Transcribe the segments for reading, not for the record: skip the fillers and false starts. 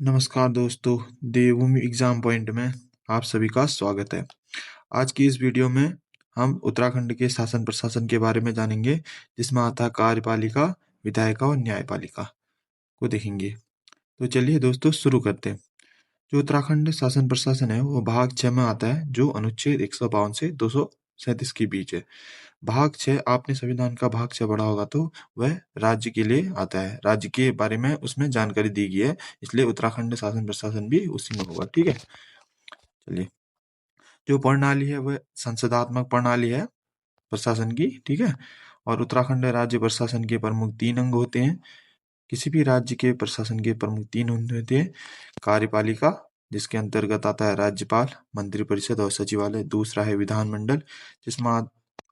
नमस्कार दोस्तों, देवभूमि exam point में आप सभी का स्वागत है। आज की इस वीडियो में हम उत्तराखंड के शासन प्रशासन के बारे में जानेंगे, जिसमें आता है कार्यपालिका, विधायिका और न्यायपालिका को देखेंगे। तो चलिए दोस्तों शुरू करते हैं। जो उत्तराखंड शासन प्रशासन है वो भाग 6 में आता है, जो अनुच्छेद 152 से 237 के बीच है। भाग 6 आपने संविधान का भाग 6 पढ़ा होगा, तो वह राज्य के लिए आता है। राज्य के बारे में उसमें जानकारी दी गई है, इसलिए उत्तराखंड शासन प्रशासन भी उसी में होगा। ठीक है, चलिए। जो प्रणाली है वह संसदात्मक प्रणाली है प्रशासन की। ठीक है, और उत्तराखंड राज्य प्रशासन के प्रमुख 3 अंग होते हैं। किसी भी राज्य के प्रशासन के प्रमुख 3 अंग होते हैं। कार्यपालिका, जिसके अंतर्गत आता है राज्यपाल, मंत्रिपरिषद और सचिवालय। दूसरा है विधानमंडल, जिसमें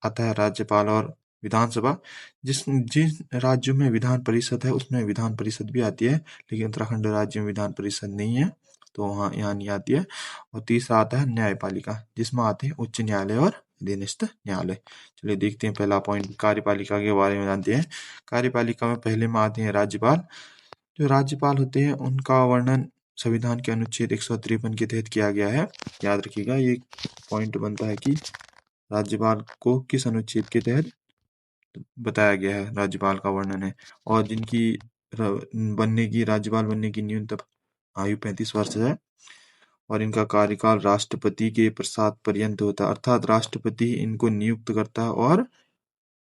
आता है राज्यपाल और विधानसभा। जिन राज्यों में विधान परिषद है उसमें विधान परिषद भी आती है, लेकिन उत्तराखंड राज्य में विधान परिषद नहीं है, तो वहाँ यहाँ नहीं आती है। और तीसरा आता है न्यायपालिका, जिसमें आते हैं उच्च न्यायालय और अधीनस्थ न्यायालय। चलिए देखते हैं पहला पॉइंट, कार्यपालिका के बारे में जानते हैं। कार्यपालिका में पहले में आते हैं राज्यपाल। जो राज्यपाल होते हैं उनका वर्णन संविधान के अनुच्छेद 153 के तहत किया गया है। याद रखिएगा, ये पॉइंट बनता है कि राज्यपाल को किस अनुच्छेद के तहत बताया गया है, राज्यपाल का वर्णन है। और जिनकी राज्यपाल बनने की न्यूनतम आयु 35 वर्ष है, और इनका कार्यकाल राष्ट्रपति के प्रसाद पर्यंत होता है, अर्थात राष्ट्रपति इनको नियुक्त करता है और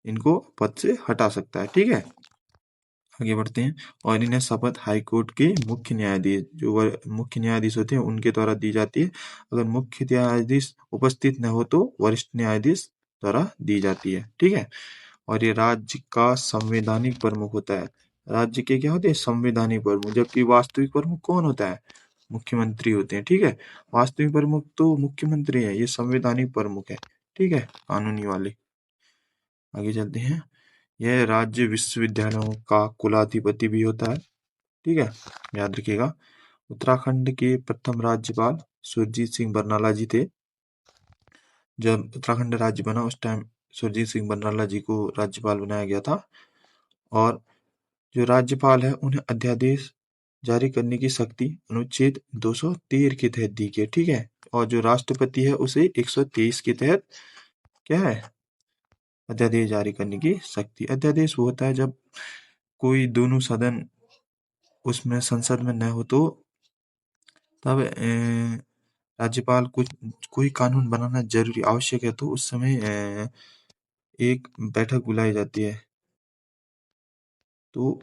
इनको पद से हटा सकता है। ठीक है, आगे बढ़ते हैं। और इन्हें शपथ हाईकोर्ट के मुख्य न्यायाधीश, जो मुख्य न्यायाधीश होते हैं, उनके द्वारा दी जाती है। अगर मुख्य न्यायाधीश उपस्थित न हो तो वरिष्ठ न्यायाधीश द्वारा दी जाती है। ठीक है, और ये राज्य का संवैधानिक प्रमुख होता है। राज्य के क्या होते हैं? संवैधानिक प्रमुख। जबकि वास्तविक प्रमुख कौन होता है? मुख्यमंत्री होते हैं। ठीक है, वास्तविक प्रमुख तो मुख्यमंत्री है, ये संवैधानिक प्रमुख है। ठीक है, कानूनी वाले। आगे चलते हैं। यह राज्य विश्वविद्यालयों का कुलाधिपति भी होता है। ठीक है, याद रखिएगा। उत्तराखंड के प्रथम राज्यपाल सुरजीत सिंह बरनाला जी थे। जब उत्तराखंड राज्य बना उस टाइम सुरजीत सिंह बरनाला जी को राज्यपाल बनाया गया था। और जो राज्यपाल है उन्हें अध्यादेश जारी करने की शक्ति अनुच्छेद 213 के तहत दी गई है। ठीक है, और जो राष्ट्रपति है उसे 123 के तहत क्या है? अध्यादेश जारी करने की शक्ति। अध्यादेश वो होता है जब कोई दोनों सदन उसमें संसद में न हो, तो तब राज्यपाल कोई कानून बनाना जरूरी आवश्यक है, तो उस समय एक बैठक बुलाई जाती है, तो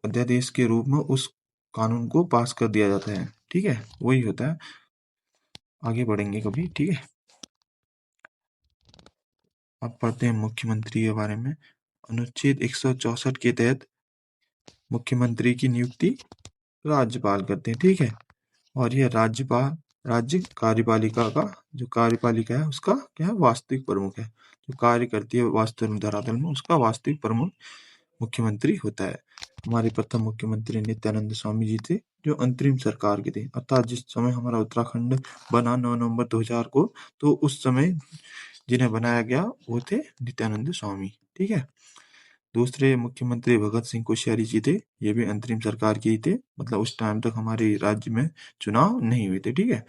अध्यादेश के रूप में उस कानून को पास कर दिया जाता है। ठीक है, वही होता है। आगे बढ़ेंगे कभी। ठीक है, अब पढ़ते हैं मुख्यमंत्री के बारे में। अनुच्छेद 164 के तहत मुख्यमंत्री की नियुक्ति राज्यपाल करते हैं। ठीक है, और यह राज्यपाल राज्य कार्यपालिका का जो कार्यपालिका है उसका क्या है? वास्तविक प्रमुख है। जो कार्य करती है वास्तविक धरातल में, उसका वास्तविक प्रमुख मुख्यमंत्री होता है। हमारे प्रथम मुख्यमंत्री नित्यानंद स्वामी जी थे, जो अंतरिम सरकार के थे। अर्थात जिस समय हमारा उत्तराखंड बना 9 नवंबर 2000 को, तो उस समय जिन्हें बनाया गया वो थे नित्यानंद स्वामी। ठीक है, दूसरे मुख्यमंत्री भगत सिंह कोश्यारी जी थे। ये भी अंतरिम सरकार के ही थे, मतलब उस टाइम तक हमारे राज्य में चुनाव नहीं हुए थे। ठीक है,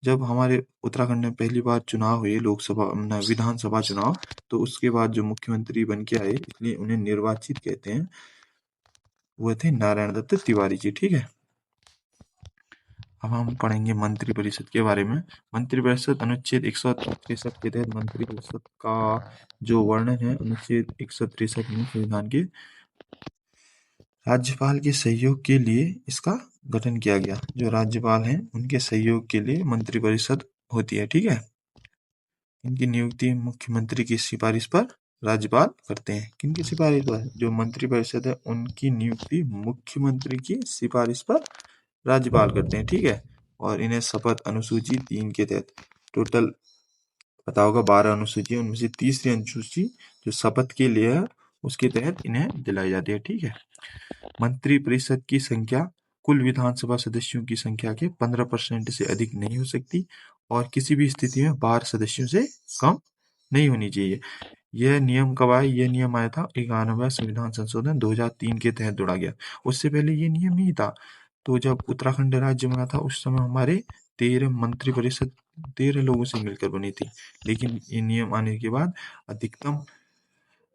जब हमारे उत्तराखंड में पहली बार चुनाव हुए, लोकसभा विधानसभा चुनाव, तो उसके बाद जो मुख्यमंत्री बन के आए, इसलिए उन्हें निर्वाचित कहते हैं, वो थे नारायण दत्त तिवारी जी। ठीक है, अब हम पढ़ेंगे मंत्रिपरिषद के बारे में। मंत्रिपरिषद अनुच्छेद 163 के तहत मंत्रिपरिषद का जो वर्णन है अनुच्छेद 163 में संविधान के, राज्यपाल के सहयोग के लिए इसका गठन किया गया। जो राज्यपाल हैं उनके सहयोग के लिए मंत्रिपरिषद होती है। ठीक है, इनकी नियुक्ति मुख्यमंत्री की सिफारिश पर राज्यपाल करते हैं। किनकी सिफारिश पर? जो मंत्रिपरिषद है उनकी नियुक्ति मुख्यमंत्री की सिफारिश पर राज्यपाल करते हैं। ठीक है, और इन्हें शपथ अनुसूची 3 के तहत, टोटल पता होगा 12 अनुसूची, उनमें से तीसरी अनुसूची जो शपथ के लिए है उसके तहत इन्हें दिलाई जाती है। ठीक है, मंत्रिपरिषद की संख्या कुल विधानसभा सदस्यों की संख्या के 15% से अधिक नहीं हो सकती, और किसी भी स्थिति में 12 सदस्यों से कम नहीं होनी चाहिए। यह नियम कब आया? यह नियम आया था 91वां संविधान संशोधन 2003 के तहत जोड़ा गया। उससे पहले ये नियम नहीं था। तो जब उत्तराखंड राज्य बना था उस समय हमारे 13 मंत्रिपरिषद 13 लोगों से मिलकर बनी थी। लेकिन ये नियम आने के बाद अधिकतम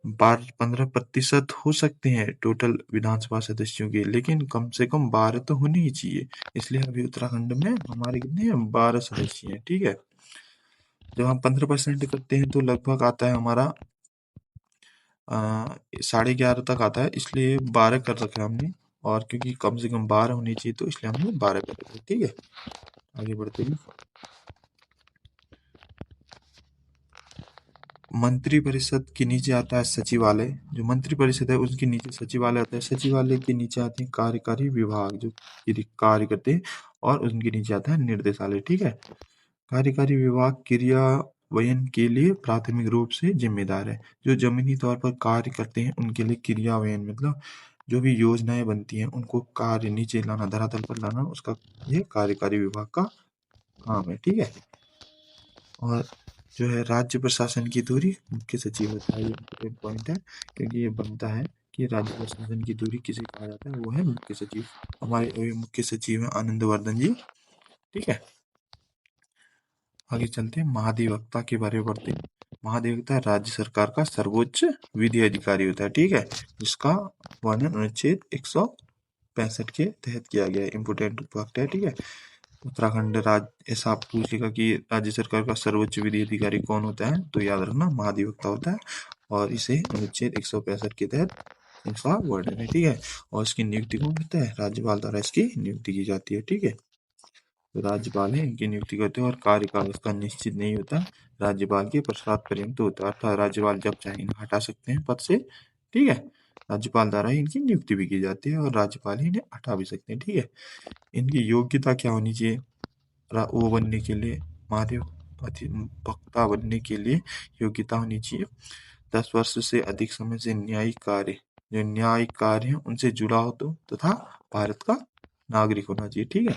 15% हो सकते हैं टोटल विधानसभा सदस्यों के, लेकिन कम से कम 12 तो होने ही चाहिए। इसलिए अभी उत्तराखंड में हमारे कितने हैं, 12 सदस्य हैं। ठीक है, जब हम 15% करते हैं तो लगभग आता है हमारा 11.5 तक आता है, इसलिए 12 कर रखा है हमने। और क्योंकि कम से कम 12 होनी चाहिए तो इसलिए हमने 12 कर रखा है। ठीक है, आगे बढ़ते हैं। मंत्रिपरिषद के नीचे आता है सचिवालय। जो मंत्रिपरिषद है उसके नीचे सचिवालय आता है। सचिवालय के नीचे आते हैं कार्यकारी विभाग जो कार्य करते हैं, और उनके नीचे आता है निर्देशालय। ठीक है, कार्यकारी विभाग क्रियान्वयन के लिए प्राथमिक रूप से जिम्मेदार है। जो जमीनी तौर पर कार्य करते हैं उनके लिए क्रियान्वयन मतलब जो भी योजनाएं बनती हैं उनको कार्य नीचे लाना, धरातल पर लाना, उसका ये कार्यकारी विभाग का काम है। ठीक है, और जो है राज्य प्रशासन की दूरी मुख्य सचिव होता है। ये इम्पोर्टेंट पॉइंट है क्योंकि ये बनता है कि राज्य प्रशासन की दूरी किसे कहा जाता है, वो है मुख्य सचिव। हमारे अभी मुख्य सचिव है आनंदवर्धन जी। ठीक है, आगे चलते हैं, महाधिवक्ता के बारे में पढ़ते हैं। महाधिवक्ता राज्य सरकार का सर्वोच्च विधि अधिकारी होता है। ठीक है, जिसका वर्णन अनुच्छेद 165 के तहत किया गया है। इम्पोर्टेंट फैक्ट है। ठीक है, उत्तराखंड राज्य, ऐसा आप पूछेगा कि राज्य सरकार का सर्वोच्च विधि अधिकारी कौन होता है, तो याद रखना महाधिवक्ता होता है, और इसे अनुच्छेद 165 के तहत इसका वर्णन है। ठीक है, और इसकी नियुक्ति कौन करता है, राज्यपाल द्वारा इसकी नियुक्ति की जाती है। ठीक है, तो राज्यपाल है इनकी नियुक्ति करते हैं, और कार्यकाल इसका निश्चित नहीं होता, राज्यपाल के प्रसाद पर्यंत होता है। अर्थात राज्यपाल जब चाहे इन्हें हटा सकते हैं पद से। ठीक है, राज्यपाल द्वारा ही इनकी नियुक्ति भी की जाती है और राज्यपाल ही इन्हें हटा भी सकते हैं। ठीक है, इनकी योग्यता क्या होनी चाहिए, वो बनने के लिए, महादेव वक्ता बनने के लिए योग्यता होनी चाहिए 10 वर्ष से अधिक समय से न्यायिक कार्य, जो न्यायिक कार्य है उनसे जुड़ा हो तो, तथा भारत का नागरिक होना चाहिए। ठीक है,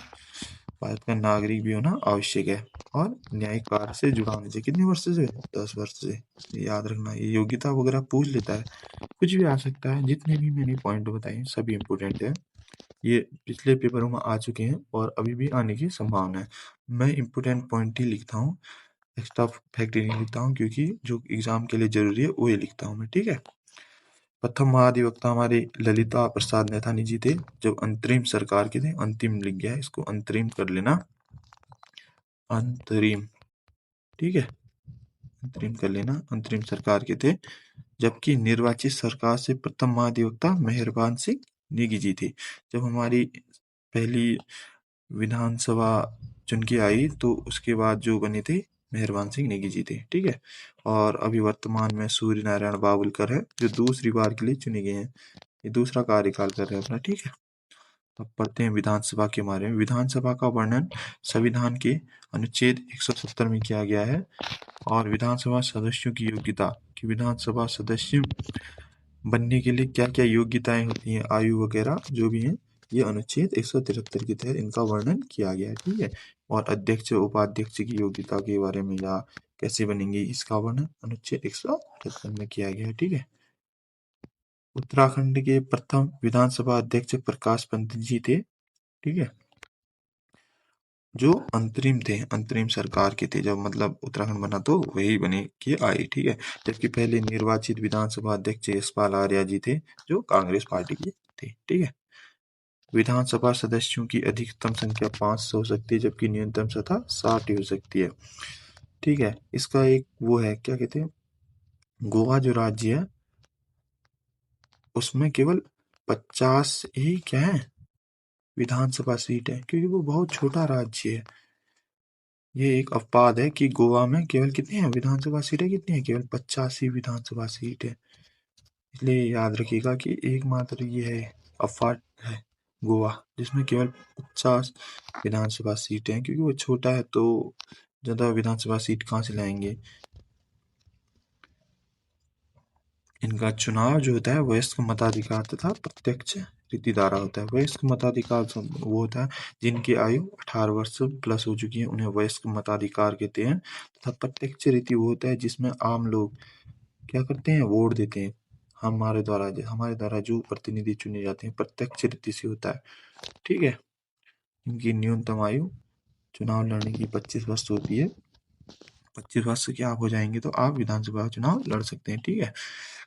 भारत का नागरिक भी होना आवश्यक है, और न्यायिक कार्य से जुड़ा होना चाहिए। कितने वर्ष से, 10 वर्ष से। याद रखना, ये योग्यता वगैरह पूछ लेता है, कुछ भी आ सकता है। जितने भी मैंने पॉइंट बताए सभी इंपोर्टेंट है, ये पिछले पेपरों में आ चुके हैं और अभी भी आने की संभावना है। मैं इम्पोर्टेंट पॉइंट ही लिखता हूँ, एक्स्ट्रा फैक्ट नहीं लिखता हूँ, क्योंकि जो एग्जाम के लिए जरूरी है वो ही लिखता हूँ मैं। ठीक है, प्रथम महाधिवक्ता हमारे ललिता प्रसाद नैथानी जी थे, जब अंतरिम सरकार के थे। अंतिम लिख गया है, इसको अंतरिम कर लेना, अंतरिम। ठीक है, अंतरिम कर लेना, अंतरिम सरकार के थे। जबकि निर्वाचित सरकार से प्रथम महाधिवक्ता मेहरबान सिंह नेगी जी थे। जब हमारी पहली विधानसभा चुन के आई तो उसके बाद जो बने थे मेहरबान सिंह नेगी जी थे। ठीक है, और अभी वर्तमान में सूर्य नारायण बावलकर है जो दूसरी बार के लिए चुने गए हैं, ये दूसरा कार्यकाल कर रहे हैं अपना। ठीक है, अब पढ़ते हैं विधानसभा के बारे में। विधानसभा का वर्णन संविधान के अनुच्छेद 170 में किया गया है, और विधानसभा सदस्यों की योग्यता, कि विधानसभा सदस्य बनने के लिए क्या क्या योग्यताएं होती हैं, आयु वगैरह जो भी हैं, ये अनुच्छेद 173 के तहत इनका वर्णन किया गया है। ठीक है, और अध्यक्ष उपाध्यक्ष की योग्यता के बारे में या कैसे बनेंगे इसका वर्णन अनुच्छेद 173 में किया गया है। ठीक है, उत्तराखंड के प्रथम विधानसभा अध्यक्ष प्रकाश पंत जी थे। ठीक है, जो अंतरिम थे, अंतरिम सरकार के थे, जब मतलब उत्तराखंड बना तो वही बने के आए। ठीक है, जबकि पहले निर्वाचित विधानसभा अध्यक्ष यशपाल आर्या जी थे जो कांग्रेस पार्टी के थे। ठीक है, विधानसभा सदस्यों की अधिकतम संख्या 500 हो सकती है, जबकि न्यूनतम संख्या 60 ही हो सकती है। ठीक है, इसका एक वो है, क्या कहते हैं, गोवा जो राज्य है उसमें केवल 50 ही क्या है विधानसभा सीट है, क्योंकि वो बहुत छोटा राज्य है। ये एक अपवाद है कि गोवा में केवल कितनी है विधानसभा सीटें, कितनी है, केवल 85 विधानसभा सीट है। इसलिए याद रखिएगा कि एकमात्र ये है अपवाद है गोवा, जिसमें केवल 50 विधानसभा सीटें हैं, क्योंकि वो छोटा है तो ज़्यादा विधानसभा सीट कहाँ से लाएंगे। इनका चुनाव जो होता है वयस्क मताधिकार तथा प्रत्यक्ष रीति द्वारा होता है। वयस्क मताधिकार वो होता है जिनकी आयु 18 वर्ष प्लस हो चुकी है, उन्हें वयस्क मताधिकार कहते हैं। तथा प्रत्यक्ष रीति वो होता है जिसमें आम लोग क्या करते हैं, वोट देते हैं। हमारे द्वारा जो प्रतिनिधि चुने जाते हैं प्रत्यक्ष रीति से होता है। ठीक है, इनकी न्यूनतम आयु चुनाव लड़ने की 25 वर्ष होती है। 25 वर्ष के आप हो जाएंगे तो आप विधानसभा चुनाव लड़ सकते हैं, ठीक है।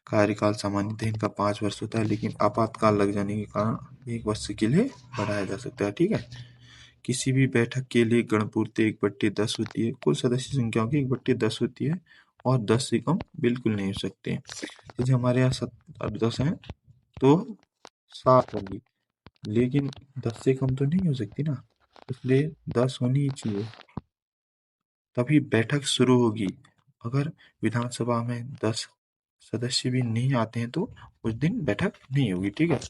कार्यकाल सामान्यतः इनका 5 वर्ष होता है, लेकिन आपातकाल लग जाने के कारण 1 वर्ष के लिए बढ़ाया जा सकता है, ठीक है। किसी भी बैठक के लिए गणपूर्ति 1/10 होती है। कुल सदस्य संख्याओं की 1/10 होती है और 10 से कम बिल्कुल नहीं हो सकते। जैसे हमारे यहाँ 10 हैं तो 7 होंगी, लेकिन 10 से कम तो नहीं हो सकती ना, इसलिए 10 होनी ही चाहिए, तभी बैठक शुरू होगी। अगर विधानसभा में 10 सदस्य भी नहीं आते हैं तो उस दिन बैठक नहीं होगी, ठीक है।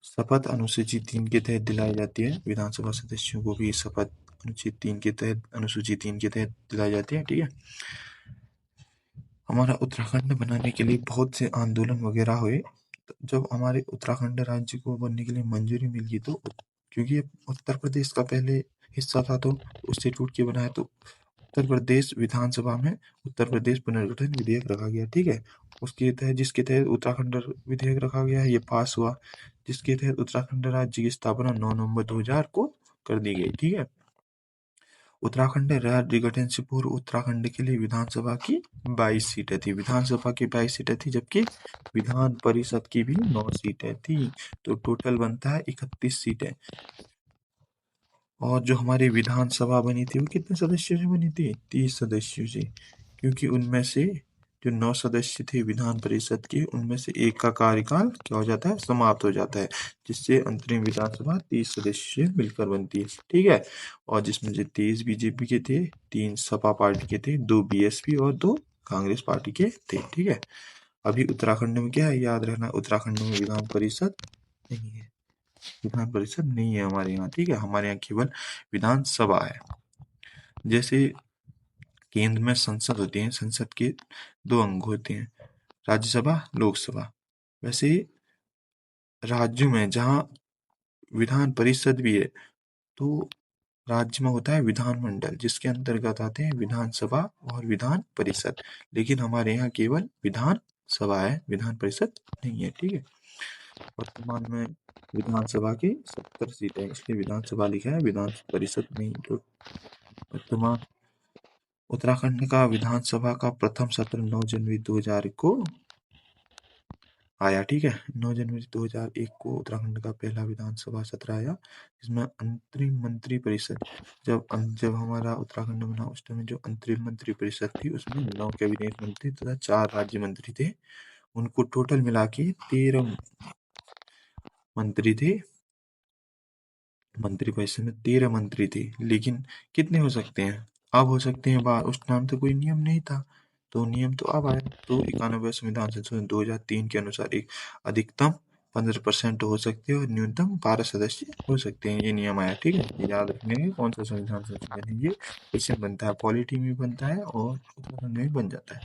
शपथ अनुसूची 3 के तहत दिलाई जाती है। विधानसभा सदस्यों को भी शपथ अनुसूची 3 के तहत दिलाई जाती है, ठीक है। हमारा उत्तराखंड बनाने के लिए बहुत से आंदोलन वगैरह हुए। जब हमारे उत्तराखंड राज्य को बनने के लिए मंजूरी मिल गई, तो क्योंकि ये उत्तर प्रदेश का पहले हिस्सा था, तो उससे टूट के बनाया, तो उत्तर प्रदेश विधानसभा में उत्तर प्रदेश पुनर्गठन विधेयक रखा गया, ठीक है। उसके तहत जिसके तहत उत्तराखंड विधेयक रखा गया है, ये पास हुआ, जिसके तहत उत्तराखंड राज्य की स्थापना 9 नवंबर 2000 को कर दी गई, ठीक है। उत्तराखंड राज्य गठन से पूर्व उत्तराखंड के लिए विधानसभा की 22 सीटें थी। विधानसभा की 22 सीटें थी, जबकि विधान परिषद की भी 9 सीटें थी, तो टोटल बनता है 31 सीटें। और जो हमारी विधानसभा बनी थी वो कितने सदस्यों से बनी थी? 30 सदस्यों से, क्योंकि उनमें से जो 9 सदस्य थे विधान परिषद के, उनमें से एक का कार्यकाल क्या हो जाता है? समाप्त हो जाता है, जिससे अंतरिम विधानसभा 30 सदस्य मिलकर बनती है, ठीक है। और जिसमें से 23 बीजेपी के थे, 3 सपा पार्टी के थे, 2 बीएसपी और 2 कांग्रेस पार्टी के थे, ठीक है। अभी उत्तराखंड में क्या है, याद रखना, उत्तराखंड में विधान परिषद नहीं है, विधान परिषद नहीं है हमारे यहाँ, ठीक है। हमारे यहाँ केवल विधानसभा है। जैसे केंद्र में संसद होती है, संसद के 2 अंग होते हैं, राज्यसभा, लोकसभा। वैसे राज्यों में जहाँ विधान परिषद भी है, तो राज्य में होता है विधानमंडल, जिसके अंतर्गत आते हैं विधानसभा और विधान परिषद। लेकिन हमारे यहाँ केवल विधान सभा है, विधान परिषद नहीं है, ठीक है। वर्तमान में विधानसभा की 70 सीटें हैं, इसलिए विधानसभा लिखा है, विधान परिषद नहीं। तो वर्तमान उत्तराखंड का विधानसभा का प्रथम सत्र 9 जनवरी 2000 को आया, ठीक है। 9 जनवरी 2001 को उत्तराखंड का पहला विधानसभा सत्र आया, जिसमें अंतरिम मंत्री परिषद, जब हमारा उत्तराखंड बना उस टाइम जो अंतरिम मंत्री परिषद थी, उसमें 9 कैबिनेट मंत्री तथा 4 राज्य मंत्री थे। उनको टोटल मिला के 13 मंत्री थे। मंत्री परिषद में 13 मंत्री थे, लेकिन कितने हो सकते हैं? अब हो सकते हैं बाहर। उस टाइम तो कोई नियम नहीं था, तो नियम तो अब आया। तो 91 संविधान संशोधन 2003 के अनुसार एक अधिकतम 15% हो सकते हैं और न्यूनतम 12 सदस्य हो सकते हैं, ये नियम आया, ठीक है। ये याद रखने के कौन सा संविधान संशोधन है, ये इससे बनता है, पॉलिटी में बनता है और उत्तराखंड में बन जाता है,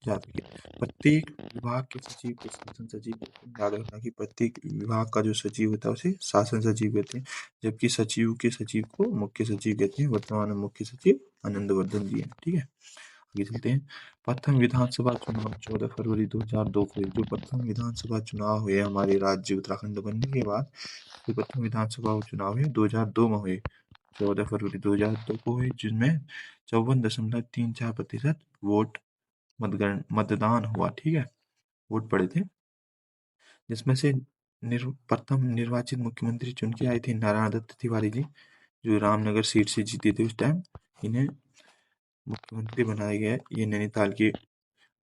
याद रखिए। प्रत्येक विभाग के सचिव को शासन सचिव, याद रखना कि प्रत्येक विभाग का जो सचिव होता है उसे शासन सचिव कहते हैं, जबकि सचिव के सचिव को मुख्य सचिव कहते हैं। वर्तमान में मुख्य सचिव आनंदवर्धन जी हैं, ठीक है। आगे चलते हैं। प्रथम विधानसभा चुनाव 14 फरवरी 2002 को हुए। जो प्रथम विधानसभा चुनाव हुए हमारे राज्य उत्तराखंड बनने के बाद, जो प्रथम विधानसभा चुनाव हुए 2002 में हुए, 14 फरवरी 2002 को हुए, जिसमें 54.34% वोट मतदान हुआ, ठीक है, वोट पड़े थे। जिसमें से प्रथम निर्वाचित मुख्यमंत्री चुन के आए थे नारायण दत्त तिवारी जी, जो रामनगर सीट से जीते थे उस टाइम। इन्हें मुख्यमंत्री बनाया गया। ये नैनीताल के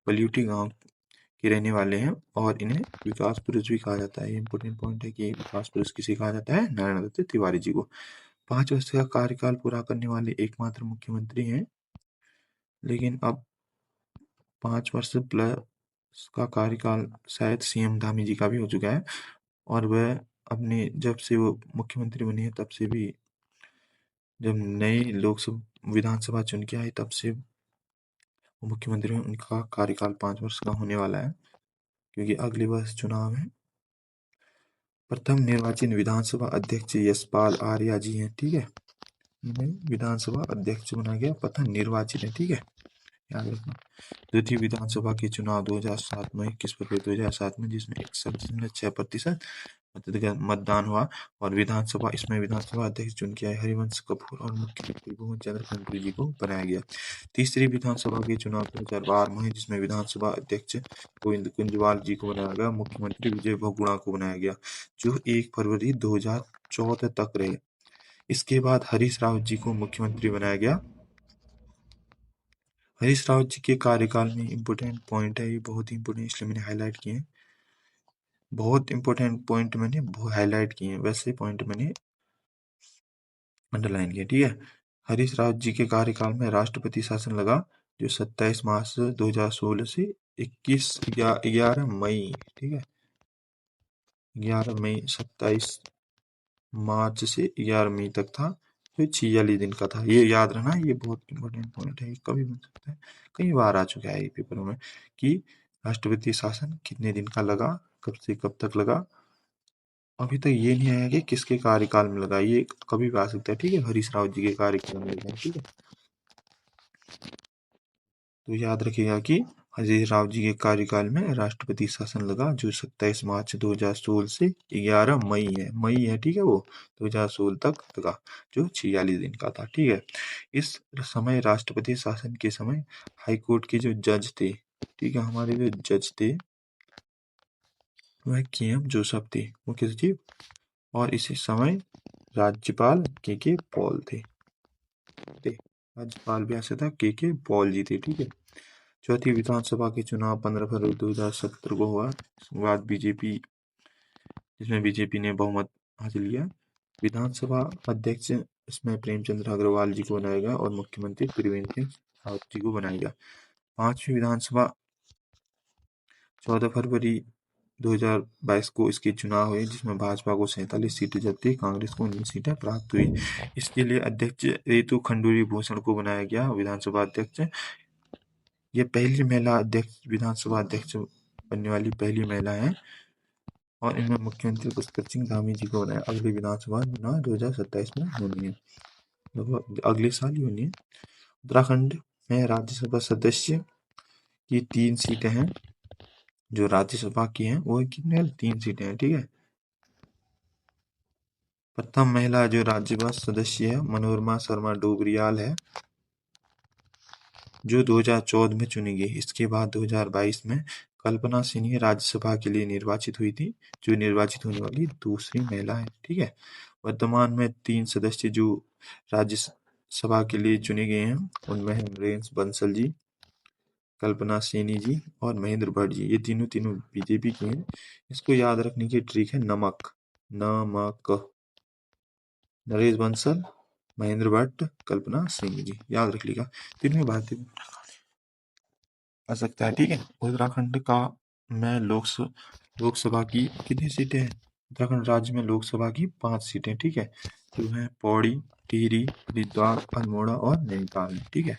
बलियूटी गांव के रहने वाले हैं और इन्हें विकास पुरुष भी कहा जाता है। ये इंपॉर्टेंट पॉइंट है कि विकास पुरुष किसे कहा जाता है? नारायण दत्त तिवारी जी को। 5 वर्ष का कार्यकाल पूरा करने वाले एकमात्र मुख्यमंत्री हैं, लेकिन अब 5 वर्ष प्लस का कार्यकाल शायद सीएम धामी जी का भी हो चुका है। और वह अपने जब से वो मुख्यमंत्री बने हैं, तब से भी जब नए लोकसभा विधानसभा चुन के आए, तब से वो मुख्यमंत्री में उनका कार्यकाल 5 वर्ष का होने वाला है, क्योंकि अगले वर्ष चुनाव है। प्रथम निर्वाचित विधानसभा अध्यक्ष यशपाल आर्या जी हैं, ठीक है। इन्हें विधानसभा अध्यक्ष बनाया गया, प्रथम निर्वाचित है, ठीक है, याद रखना। द्वितीय विधानसभा के चुनाव 2007 में 21 फरवरी 2007 में, जिसमें 61.6% मतदान हुआ और इसमें विधानसभा अध्यक्ष चुन के आए हरिवंश कपूर और मुख्यमंत्री भुवन चंद्र खंडूरी जी को बनाया गया। तीसरी विधानसभा के चुनाव 2012 में, जिसमें विधानसभा अध्यक्ष गोविंद कुंजवाल जी को बनाया गया, मुख्यमंत्री विजय बहुगुणा को बनाया गया, जो 1 फरवरी 2014 तक रहे। इसके बाद हरीश रावत जी को मुख्यमंत्री बनाया गया। हरीश रावत जी के कार्यकाल में इम्पोर्टेंट पॉइंट है, ये बहुत ही इम्पोर्टेंट, इसलिए मैंने हाईलाइट किए हैं। बहुत इंपॉर्टेंट पॉइंट मैंने हाईलाइट किए हैं, वैसे पॉइंट मैंने अंडरलाइन किया। ठीक है, हरीश रावत जी के कार्यकाल में राष्ट्रपति शासन लगा, जो 27 मार्च 2016 से 11 मई, ठीक है, 11 मई 27 मार्च से 11 मई तक था, जो 46 दिन का था। ये याद रखना, ये बहुत इंपॉर्टेंट पॉइंट है, ये कभी बन सकता है, कई बार आ चुका है ये पेपरों में, कि राष्ट्रपति शासन कितने दिन का लगा, कब से कब तक लगा। अभी तक ये नहीं आया कि किसके कार्यकाल में लगा, ये कभी भी आ सकता है। ठीक है, हरीश रावत जी के कार्यकाल में लगा। ठीक है, तो याद रखिएगा कि हरीश रावत जी के कार्यकाल में राष्ट्रपति शासन लगा, जो 27 मार्च 2016 से 11 मई है, ठीक है, वो 2016 तक लगा, जो 46 दिन का था। ठीक है, इस समय राष्ट्रपति शासन के समय हाईकोर्ट के जो जज थे, ठीक है, हमारे जो जज थे वह के.एम. जोसेफ थे, मुख्य सचिव, और इसी समय राज्यपाल के पॉल थे। राज्यपाल भी ऐसे था, के पॉल जी थे। ठीक है, चौथी विधानसभा के चुनाव 15 फरवरी 2017 को हुआ। इसके बाद बीजेपी ने बहुमत हासिल किया। विधानसभा अध्यक्ष इसमें प्रेमचंद्र अग्रवाल जी को बनाया गया और मुख्यमंत्री त्रिवेंद्र सिंह रावत जी को बनाया गया। पांचवी विधानसभा 14 फरवरी 2022 को इसके चुनाव हुए, जिसमें भाजपा को 47 सीटें जबकि कांग्रेस को 19 सीटें प्राप्त हुई। इसके लिए अध्यक्ष रितु खंडूरी भूषण को बनाया गया विधानसभा अध्यक्ष। ये पहली महिला अध्यक्ष, विधानसभा अध्यक्ष बनने वाली पहली महिला है, और इनमें मुख्यमंत्री पुष्कर सिंह धामी जी को बनाया। अगली विधानसभा चुनाव 2027 में होनी है, लगभग अगले साल ही होनी है। उत्तराखंड में राज्यसभा सदस्य की 3 सीटें हैं, जो राज्यसभा की हैं वो कितने 3 सीटें हैं। ठीक है, प्रथम महिला जो राज्यसभा सदस्य है मनोरमा शर्मा डोबरियाल है, जो 2014 में चुनी गई। इसके बाद 2022 में कल्पना सिन्हा राज्यसभा के लिए निर्वाचित हुई थी, जो निर्वाचित होने वाली दूसरी महिला है। ठीक है, वर्तमान में 3 सदस्य जो राज्यसभा के लिए चुने गए हैं, उनमें है नरेंद्र बंसल जी, कल्पना सेनी जी और महेंद्र भट्ट जी। ये तीनों बीजेपी के हैं। इसको याद रखने की ट्रिक है नमक। नरेश बंसल, महेंद्र भट्ट, कल्पना सिंह जी, याद रख लीजिएगा। तीनों भारतीय आ सकता है। ठीक है, उत्तराखंड का में लोकसभा की कितनी सीटें हैं? उत्तराखंड राज्य में लोकसभा की 5 सीटें। ठीक है, जो है पौड़ी, टिहरी, हरिद्वार, अल्मोड़ा और नैनीताल। ठीक है,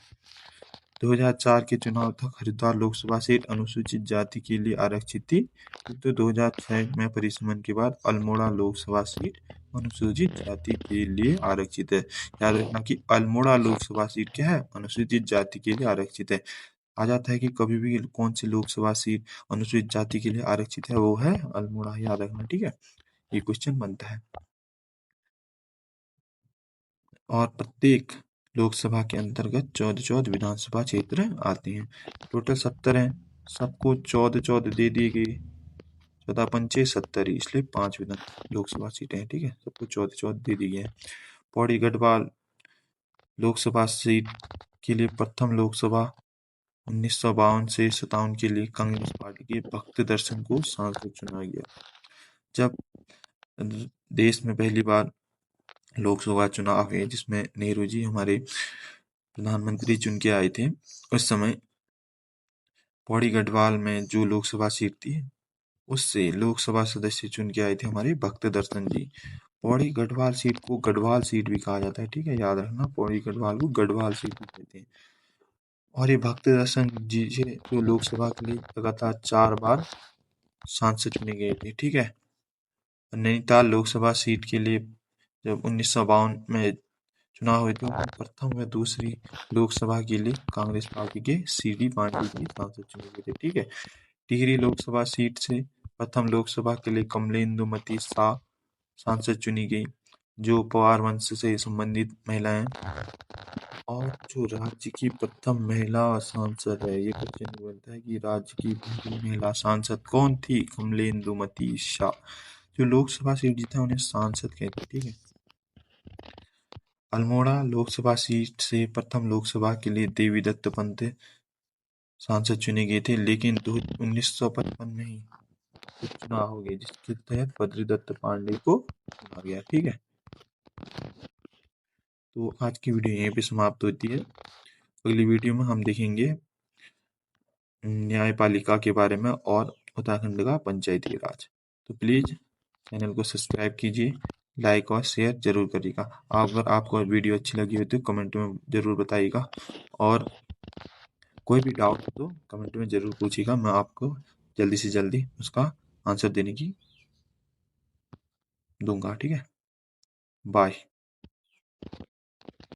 2004 के चुनाव तक हरिद्वार लोकसभा सीट अनुसूचित जाति के लिए आरक्षित थी, तो 2006 में परिसीमन के बाद अल्मोड़ा लोकसभा सीट अनुसूचित जाति के लिए आरक्षित है। याद रखना कि अल्मोड़ा लोकसभा सीट क्या है, अनुसूचित जाति के लिए आरक्षित है। आ जाता है कि कभी भी कौन सी लोकसभा सीट अनुसूचित जाति के लिए आरक्षित है, वो है अल्मोड़ा, याद रखना। ठीक है, ये क्वेश्चन बनता है। और प्रत्येक लोकसभा के अंतर्गत 14 विधानसभा क्षेत्र आते हैं। टोटल 70 हैं, सबको 14 दे दिए गए, 14 पंचे 70 ही, इसलिए 5 विधान लोकसभा सीटें हैं। ठीक है, सबको 14 दे दिए हैं। पौड़ी गढ़वाल लोकसभा सीट के लिए प्रथम लोकसभा 1952 से 57 के लिए कांग्रेस पार्टी के भक्त दर्शन को सांसद चुना गया। जब देश में पहली बार लोकसभा चुनाव हुए, जिसमें नेहरू जी हमारे प्रधानमंत्री चुन के आए थे, उस समय पौड़ी गढ़वाल में जो लोकसभा सीट थी, उससे लोकसभा सदस्य चुन के आए थे हमारे भक्त दर्शन जी। पौड़ी गढ़वाल सीट को गढ़वाल सीट भी कहा जाता है। ठीक है, याद रखना, पौड़ी गढ़वाल को गढ़वाल सीट भी कहते हैं। और ये भक्त दर्शन जी जो लोकसभा के लिए लगातार 4 बार सांसद चुने गए थे। ठीक है, नैनीताल लोकसभा सीट के लिए जब 1952 में चुनाव हुए थे, प्रथम व दूसरी लोकसभा के लिए कांग्रेस पार्टी के सी डी पांडे जी सांसद चुने गए थे। ठीक है, टिहरी लोकसभा सीट से प्रथम लोकसभा के लिए कमलेंदुमती शाह सांसद चुनी गई, जो पवार वंश से संबंधित महिला हैं। और जो राज्य की प्रथम महिला सांसद है, ये क्वेश्चन बोलता है कि राज्य की पहली महिला सांसद कौन थी? कमलेंदुमती शाह। जो लोकसभा सीट जीता उन्हें सांसद कहते हैं, ठीक है। अल्मोड़ा लोकसभा सीट से प्रथम लोकसभा के लिए देवी दत्त पंत सांसद चुने गए थे, लेकिन 1955 में ही चुनाव हो गए, जिसके तहत बद्रीदत्त पांडे को चुना गया, ठीक है। तो आज की वीडियो यहीं पे समाप्त होती है। अगली वीडियो में हम देखेंगे न्यायपालिका के बारे में और उत्तराखंड का पंचायती राज। तो प्लीज़ चैनल को सब्सक्राइब कीजिए, लाइक और शेयर जरूर करिएगा। अगर आपको वीडियो अच्छी लगी हो तो कमेंट में ज़रूर बताइएगा, और कोई भी डाउट हो तो कमेंट में ज़रूर पूछिएगा। मैं आपको जल्दी से जल्दी उसका आंसर देने की दूंगा, ठीक है। बाय।